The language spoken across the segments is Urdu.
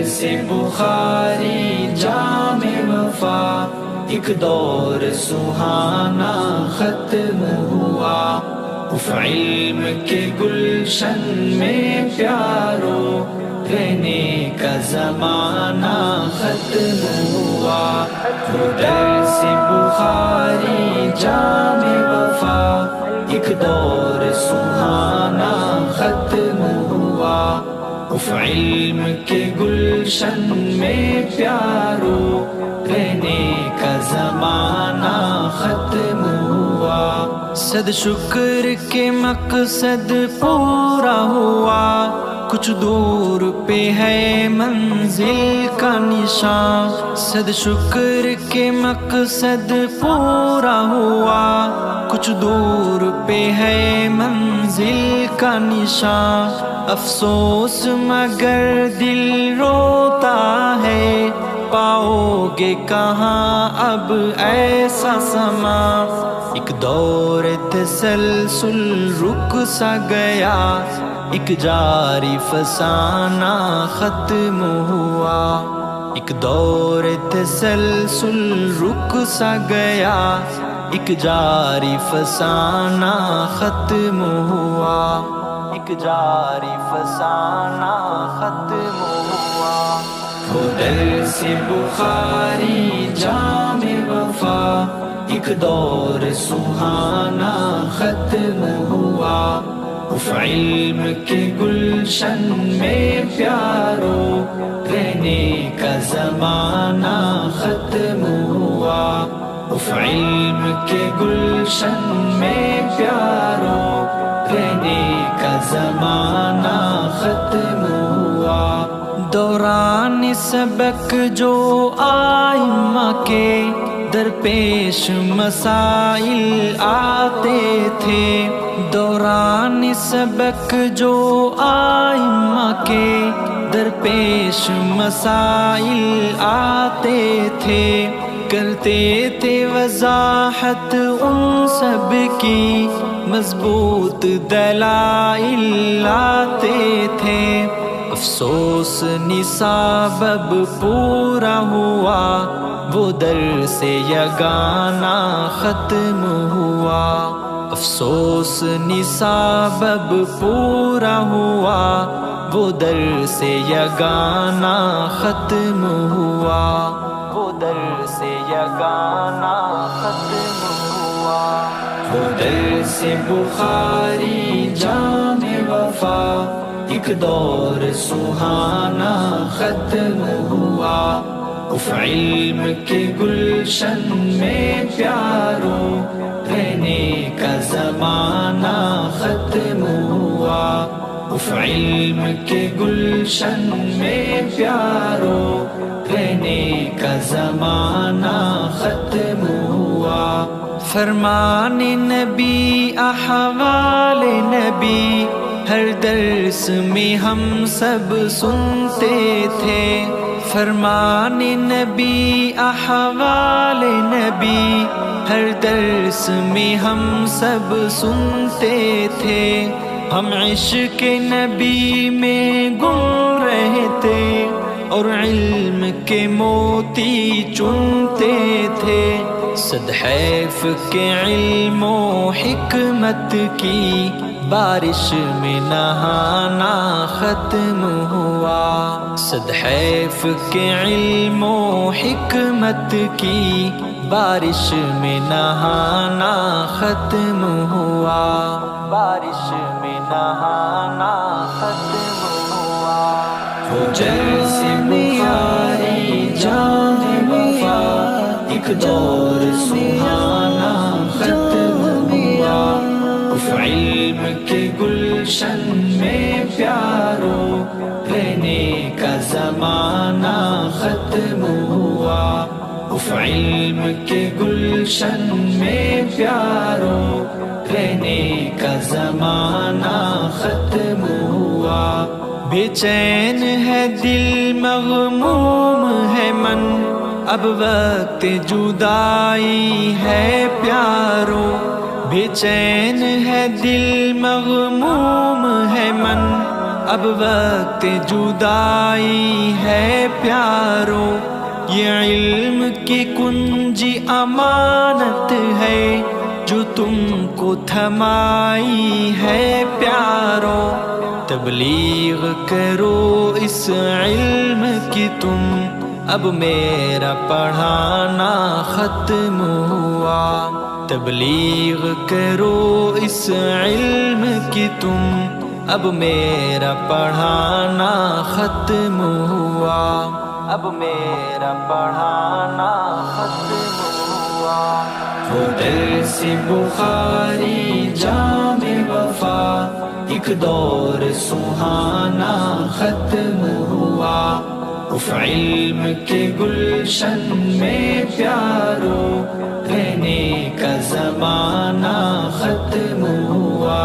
سے بخاری جام وفا، ایک دور سہانا ختم ہوا، اف علم کے گلشن میں پیارو، رہنے کا زمانہ ختم ہوا، وہ درس بخاری جام وفا، ایک دور سہانا ختم ہوا، اف علم کے گلشن میں پیارو، رہنے کا زمانہ ختم ہوا، صد شکر کے مقصد پورا ہوا، کچھ دور پہ ہے منزل کا نشان، صد شکر کے مقصد پورا ہوا، کچھ دور پہ ہے منزل کا نشان، افسوس مگر دل روتا ہے، پاؤ گے کہاں اب ایسا سما، ایک دور تسلسل رک سا گیا، ایک جاری فسانہ ختم ہوا، ایک دور تسلسل رک سا گیا، ایک جاری فسانہ ختم ہوا، ایک جاری فسانہ ختم ہوا، وہ درس بخاری جام وفا، ایک دور سہانا ختم ہوا، اف علم کے گلشن میں پیارو، رہنے کا زمانہ ختم ہوا، اف علم کے گلشن میں پیارو، رہنے کا زمانہ ختم ہوا، دوران سبق جو آئمہ کے درپیش مسائل آتے تھے، دوران سبق جو آئمہ کے درپیش مسائل آتے تھے، کرتے تھے وضاحت ان سب کی، مضبوط دلائل لاتے تھے، افسوس نصاب اب پورا ہوا، وہ درس یگانہ ختم ہوا، افسوس نصاب اب پورا ہوا، وہ درس یگانہ ختم ہوا، وہ درس یگانہ ختم ہوا، وہ درس بخاری جام وفا، ایک دور سہانا ختم ہوا، اف علم کے گلشن میں پیارو، رہنے کا زمانہ ختم ہوا، اف علم کے گلشن میں پیارو، رہنے کا زمانہ ختم ہوا، فرمان نبی احوال نبی ہر درس میں ہم سب سنتے تھے، فرمان نبی احوال نبی ہر درس میں ہم سب سنتے تھے، ہم عشق نبی میں گم رہتے اور علم کے موتی چنتے تھے، صد حیف کے علم و حکمت کی بارش میں نہانا ختم ہوا، صد حیف کے علم و حکمت کی بارش میں نہانا ختم ہوا، بارش میں نہانا ختم ہوا، وہ درس بخاری جام وفا، ایک دور سہانا ختم ہوا، اف علم کے گلشن میں پیارو، رہنے کا زمانہ ختم ہوا، اف علم کے گلشن میں پیارو، رہنے کا زمانہ ختم ہوا، بے چین ہے دل مغموم ہے من، اب وقت جدائی ہے پیارو، بے چین ہے دل مغموم ہے من، اب وقت جدائی ہے پیارو، یہ علم کی کنجی امانت ہے جو تم کو تھمائی ہے پیارو، تبلیغ کرو اس علم کی تم، اب میرا پڑھانا ختم ہوا، تبلیغ کرو اس علم کی تم، اب میرا پڑھانا ختم ہوا، اب میرا پڑھانا ختم ہوا۔ وہ درس بخاری جامع وفا، ایک دور سہانا ختم ہوا، اف علم کے گلشن میں پیارو، رہنے کا زمانہ ختم ہوا،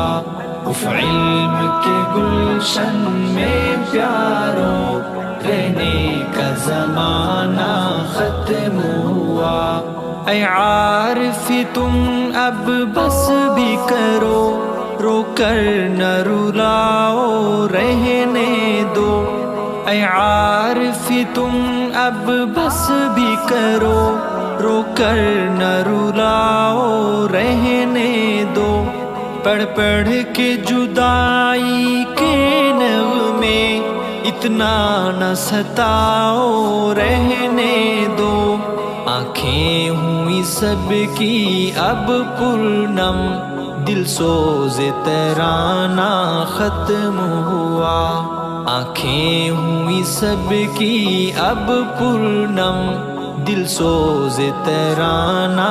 اف علم کے گلشن میں پیارو، رہنے کا زمانہ ختم ہوا۔ اے عارف تم اب بس بھی کرو، رو کر نہ رلاؤ رہنے دو، اے عارف تم اب بس بھی کرو، رو کر نہ رلاؤ رہنے دو، پڑھ پڑھ کے جدائی کے نغمے اتنا نہ ستاؤ رہنے دو، آنکھیں ہوئی سب کی اب پرنم، دل سوز ترانہ ختم ہوا، آنکھیں ہوئی سب کی اب پرنم، دل سوز ترانہ